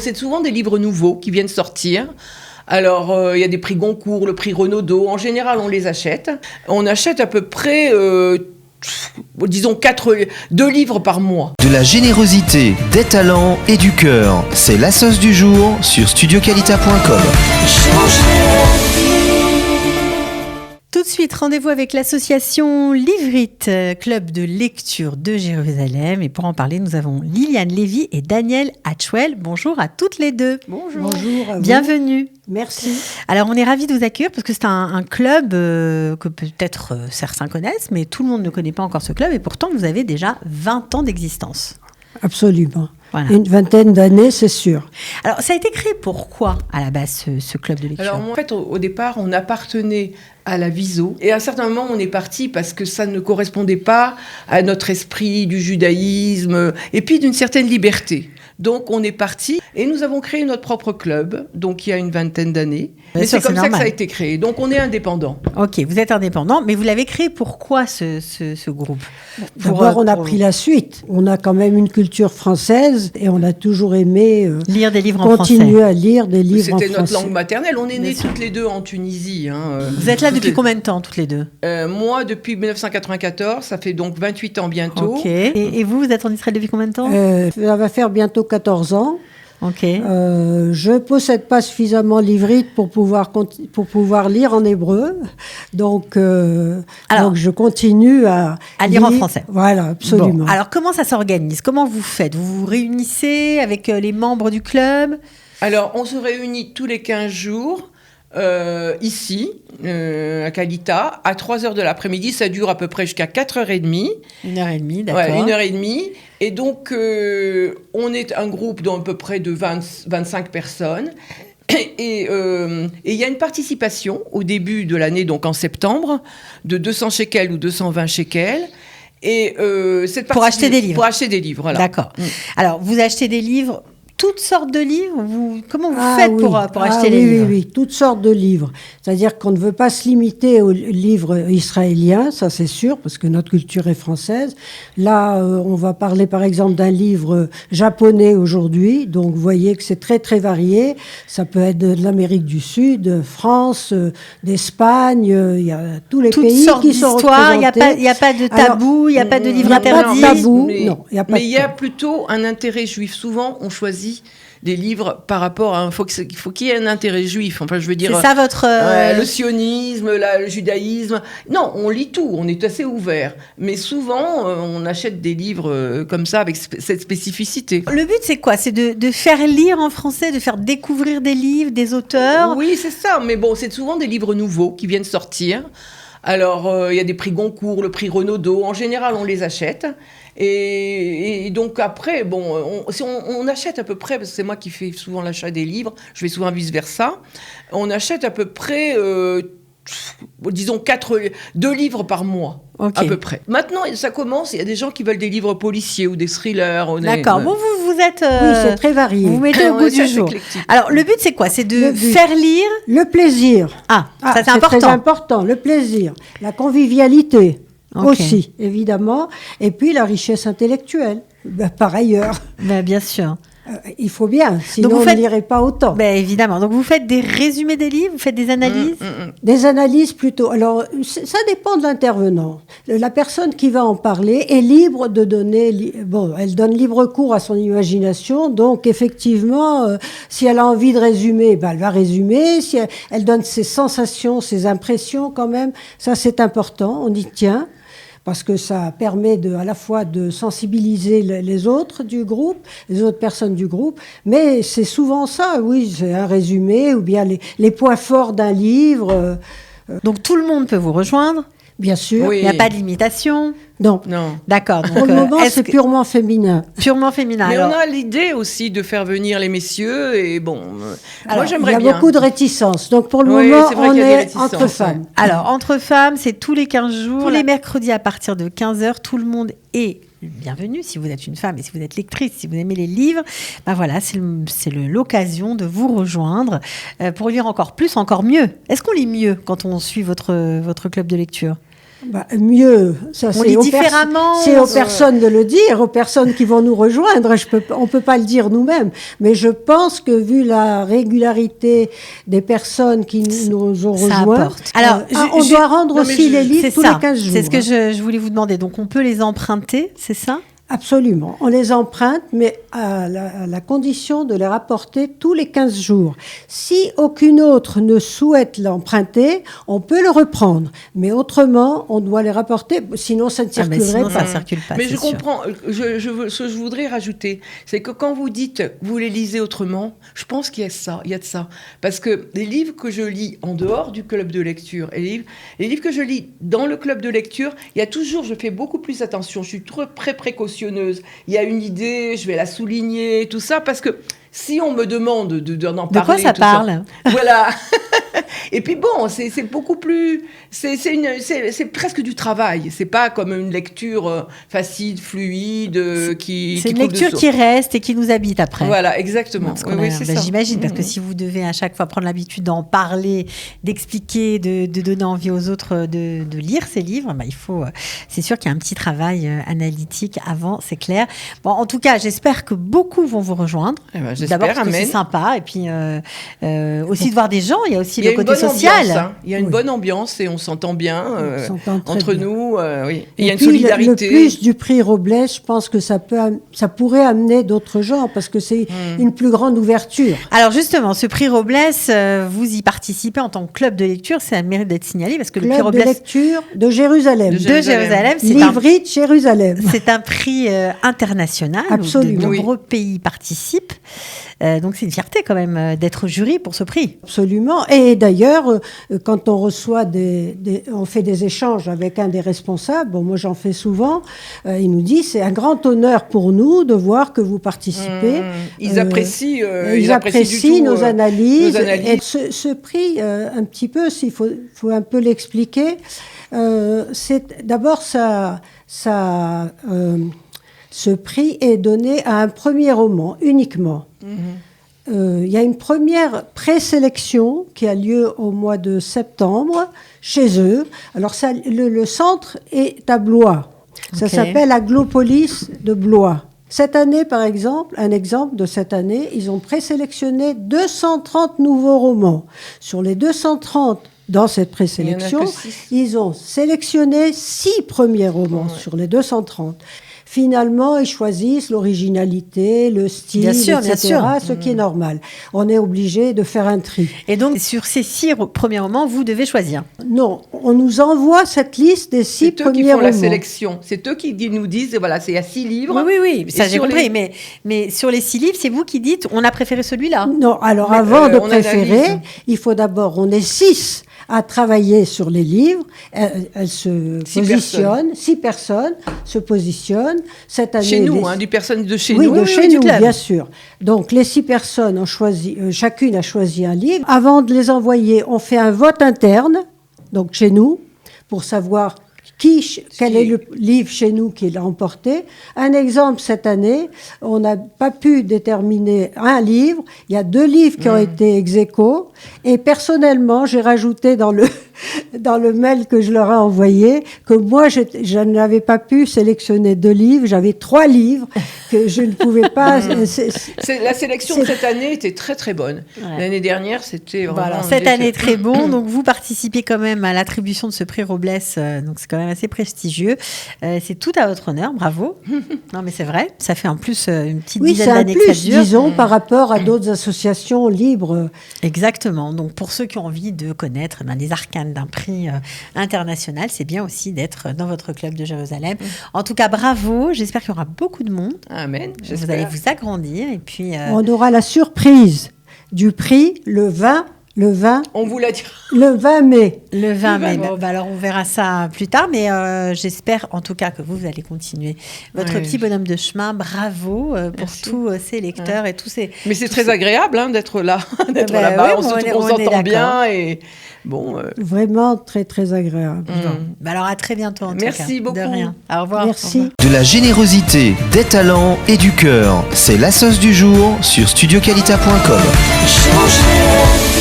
c'est souvent des livres nouveaux qui viennent sortir. Alors, il y a des prix Goncourt, le prix Renaudot. En général, on les achète. On achète à peu près, disons, 2 livres par mois. De la générosité, des talents et du cœur. C'est la sauce du jour sur studioqualita.com. Tout de suite, rendez-vous avec l'association Livrite, club de lecture de Jérusalem. Et pour en parler, nous avons Liliane Lévy et Daniel Hatchwell. Bonjour à toutes les deux. Bonjour à vous. Bienvenue. Merci. Alors, on est ravis de vous accueillir parce que c'est un club que peut-être certains connaissent, mais tout le monde ne connaît pas encore ce club. Et pourtant, vous avez déjà 20 ans d'existence. Absolument. Voilà. Une vingtaine d'années, c'est sûr. Alors, ça a été créé pourquoi, à la base, ce club de lecture ? Alors, en fait, au départ, on appartenait à la Viso. Et à un certain moment, on est parti parce que ça ne correspondait pas à notre esprit du judaïsme et puis d'une certaine liberté. Donc, on est parti et nous avons créé notre propre club, donc il y a une vingtaine d'années. Mais c'est comme ça que ça a été créé. Donc, on est indépendant. Ok, vous êtes indépendant, mais vous l'avez créé pourquoi ce groupe ? D'abord, on a pris la suite. On a quand même une culture française et on a toujours aimé lire des livres en français. Continuer à lire des livres en français. C'était notre langue maternelle. On est nés toutes les deux en Tunisie. Vous êtes là depuis combien de temps, toutes les deux ? Moi, depuis 1994, ça fait donc 28 ans bientôt. Ok. Et vous êtes en Israël depuis combien de temps ? Ça va faire bientôt 14 ans. Ok. Je ne possède pas suffisamment l'ivrite pour pouvoir lire en hébreu. Donc je continue à lire en français. Voilà, absolument. Bon. Alors, comment ça s'organise ? Comment vous faites ? Vous vous réunissez avec les membres du club ? Alors, on se réunit tous les 15 jours. Ici, à Calita, à 3h de l'après-midi, ça dure à peu près jusqu'à 4h30. 1h30, d'accord. Ouais, 1h30. Et donc, on est un groupe d'à peu près de 25 personnes. Et il y a une participation au début de l'année, donc en septembre, de 200 shekels ou 220 shekels. Et pour acheter des livres. Pour acheter des livres, voilà. D'accord. Alors, vous achetez des livres, toutes sortes de livres. Comment vous faites pour acheter les livres ? Oui, toutes sortes de livres. C'est-à-dire qu'on ne veut pas se limiter aux livres israéliens, ça c'est sûr, parce que notre culture est française. Là, on va parler par exemple d'un livre japonais aujourd'hui. Donc, vous voyez que c'est très, très varié. Ça peut être de l'Amérique du Sud, France, d'Espagne. Il y a tous les pays qui sont représentés. Il n'y a pas de tabou, il n'y a pas de livre interdit. Il n'y a pas de tabou, mais il y a plutôt un intérêt juif. Souvent, on choisit des livres par rapport à... Il faut qu'il y ait un intérêt juif. Enfin, je veux dire... C'est ça votre... le sionisme, le judaïsme... Non, on lit tout, on est assez ouvert. Mais souvent, on achète des livres comme ça, avec cette spécificité. Le but, c'est quoi ? C'est de faire lire en français, de faire découvrir des livres, des auteurs ? Oui, c'est ça. Mais bon, c'est souvent des livres nouveaux qui viennent sortir. Alors, il y a des prix Goncourt, le prix Renaudot. En général, on les achète. Et donc après, on achète à peu près, parce que c'est moi qui fais souvent l'achat des livres, je vais souvent vice-versa, on achète à peu près, disons, 2 livres par mois, à peu près. Maintenant, ça commence, il y a des gens qui veulent des livres policiers ou des thrillers. D'accord, vous êtes... Oui, c'est très varié. Vous mettez au goût du jour. Alors, le but, c'est quoi ? C'est de faire lire... Le plaisir. Ça c'est important. C'est très important, le plaisir. La convivialité. Aussi, évidemment. Et puis la richesse intellectuelle, par ailleurs. Bien sûr. Il faut bien, sinon on ne lirait pas autant. Évidemment. Donc vous faites des résumés des livres, vous faites des analyses Des analyses plutôt. Alors, ça dépend de l'intervenant. La personne qui va en parler est libre de donner... elle donne libre cours à son imagination. Donc, effectivement, si elle a envie de résumer, elle va résumer. Si elle donne ses sensations, ses impressions quand même, ça c'est important, on y tient. Parce que ça permet à la fois de sensibiliser les autres du groupe, les autres personnes du groupe, mais c'est souvent ça, oui, c'est un résumé, ou bien les points forts d'un livre. Donc tout le monde peut vous rejoindre ? Bien sûr. Oui. Il n'y a pas de limitation ? Non. D'accord. Donc, pour le moment, c'est purement féminin. Purement féminin. Mais on a l'idée aussi de faire venir les messieurs, et moi j'aimerais bien. Il y a beaucoup de réticences, donc pour le moment, on est entre femmes. Alors, entre femmes, c'est tous les 15 jours, tous les mercredis à partir de 15h, tout le monde est bienvenue. Si vous êtes une femme et si vous êtes lectrice, si vous aimez les livres, c'est l'occasion de vous rejoindre pour lire encore plus, encore mieux. Est-ce qu'on lit mieux quand on suit votre club de lecture ? Mieux, ça On c'est lit différemment. C'est aux personnes de le dire, aux personnes qui vont nous rejoindre. On peut pas le dire nous-mêmes, mais je pense que vu la régularité des personnes qui nous ont Ça rejoints, apporte. Alors, on doit rendre aussi les livres c'est tous ça. les 15 jours. C'est ce que je voulais vous demander. Donc, on peut les emprunter, c'est ça? Absolument. On les emprunte, mais à la condition de les rapporter tous les 15 jours. Si aucune autre ne souhaite l'emprunter, on peut le reprendre. Mais autrement, on doit les rapporter, sinon ça ne circulerait sinon, pas. ça circule pas. Mais c'est je sûr. comprends. Ce que je voudrais rajouter, c'est que quand vous dites vous les lisez autrement, je pense qu'il y a de ça. Parce que les livres que je lis en dehors du club de lecture, et les livres que je lis dans le club de lecture, il y a toujours, je fais beaucoup plus attention. Je suis très précautionneuse. Il y a une idée, je vais la souligner, tout ça, parce que si on me demande d'en parler... De quoi ça parle? Voilà. Et puis bon, c'est beaucoup plus... C'est presque du travail. C'est pas comme une lecture facile, fluide, qui C'est une coule de lecture source. qui reste et qui nous habite après. Voilà, exactement. Parce Oui, qu'on oui, a- c'est ben, ça. j'imagine, parce que si vous devez à chaque fois prendre l'habitude d'en parler, d'expliquer, de donner envie aux autres de lire ces livres, ben, il faut... c'est sûr qu'il y a un petit travail analytique avant, c'est clair. Bon, en tout cas, j'espère que beaucoup vont vous rejoindre. Eh ben, j'espère, D'abord parce que amen. c'est sympa, et puis aussi de voir des gens, il y a aussi Il y a le une côté bonne social. ambiance, hein. Il y a une Oui. bonne ambiance et on s'entend bien On s'entend très entre bien. nous. Oui. Et il Et y a une puis, solidarité. Le plus du prix Robles, je pense que ça pourrait amener d'autres gens, parce que c'est une plus grande ouverture. Alors justement, ce prix Robles, vous y participez en tant que club de lecture, ça a le mérite d'être signalé, parce que le prix Club de Robles lecture de Jérusalem. De de Jérusalem, c'est un Livry de Jérusalem. C'est un prix international Absolument. où de nombreux pays participent. Donc c'est une fierté quand même d'être jury pour ce prix. Absolument. Et d'ailleurs, quand on reçoit on fait des échanges avec un des responsables, bon, moi j'en fais souvent, il nous dit c'est un grand honneur pour nous de voir que vous participez. Ils apprécient, Ils apprécient du tout, nos analyses. nos analyses. Et ce prix, un petit peu, s'il faut un peu l'expliquer, c'est d'abord ce prix est donné à un premier roman uniquement. Il y a une première présélection qui a lieu au mois de septembre chez eux. Alors ça, le centre est à Blois. Ça Ok. s'appelle Aglopolis de Blois. Cette année, par exemple, un exemple de cette année, ils ont présélectionné 230 nouveaux romans. Sur les 230 dans cette présélection, Il y en a que 6. ils ont sélectionné 6 premiers romans sur les 230. Finalement, ils choisissent l'originalité, le style, Bien sûr, etc., bien sûr. ce qui est normal. On est obligé de faire un tri. Et donc sur ces 6 premiers romans, vous devez choisir. Non, on nous envoie cette liste des 6 C'est eux qui premiers font la romans. sélection. C'est eux qui nous disent, voilà, c'est à 6 livres. Oui, ça Et j'ai sur compris. les- Mais sur les 6 livres, c'est vous qui dites, on a préféré celui-là. Non, alors Mais, avant de on préférer, analyse. il faut d'abord, on est 6 à travailler sur les livres. Elles se 6 positionnent, 6 personnes se positionnent. Cette année, Chez nous, les- du personne de chez oui, nous. de chez du nous, club. bien sûr. Donc, les 6 personnes ont choisi, chacune a choisi un livre. Avant de les envoyer, on fait un vote interne, donc chez nous, pour savoir quel est le livre chez nous qui l'a emporté. Un exemple, cette année, on n'a pas pu déterminer un livre. Il y a 2 livres qui ont été ex aequo. Et personnellement, j'ai rajouté dans le mail que je leur ai envoyé que moi, je n'avais pas pu sélectionner 2 livres. J'avais 3 livres que je ne pouvais pas... La sélection de cette année était très très bonne. Ouais. L'année dernière, c'était vraiment... Voilà, cette année très bon. Donc vous participez quand même à l'attribution de ce prix Robles. Donc c'est quand même assez prestigieux. C'est tout à votre honneur, bravo. Non mais c'est vrai, ça fait en plus une petite Oui, c'est dizaine un d'années que ça plus, dure. disons, par rapport à d'autres associations libres. Exactement. Donc pour ceux qui ont envie de connaître les arcanes d'un prix international, c'est bien aussi d'être dans votre club de Jérusalem. En tout cas, bravo. J'espère qu'il y aura beaucoup de monde. Amen, Vous j'espère. allez vous agrandir et puis On aura la surprise du prix le 20 On vous l'a dit. le 20 mai. le 20 mai. mai. Bon, bah alors on verra ça plus tard, mais j'espère en tout cas que vous allez continuer votre Oui. petit bonhomme de chemin. Bravo pour Merci. tous ces lecteurs et tous ces. Mais c'est très agréable d'être là, d'être Ben là-bas. oui, on est on s'entend d'accord. bien et bon. Vraiment très, très agréable. Bah alors à très bientôt en Merci tout cas. beaucoup. De rien. Au revoir. Merci. De la générosité, des talents et du cœur. C'est la sauce du jour sur studioqualita.com. Change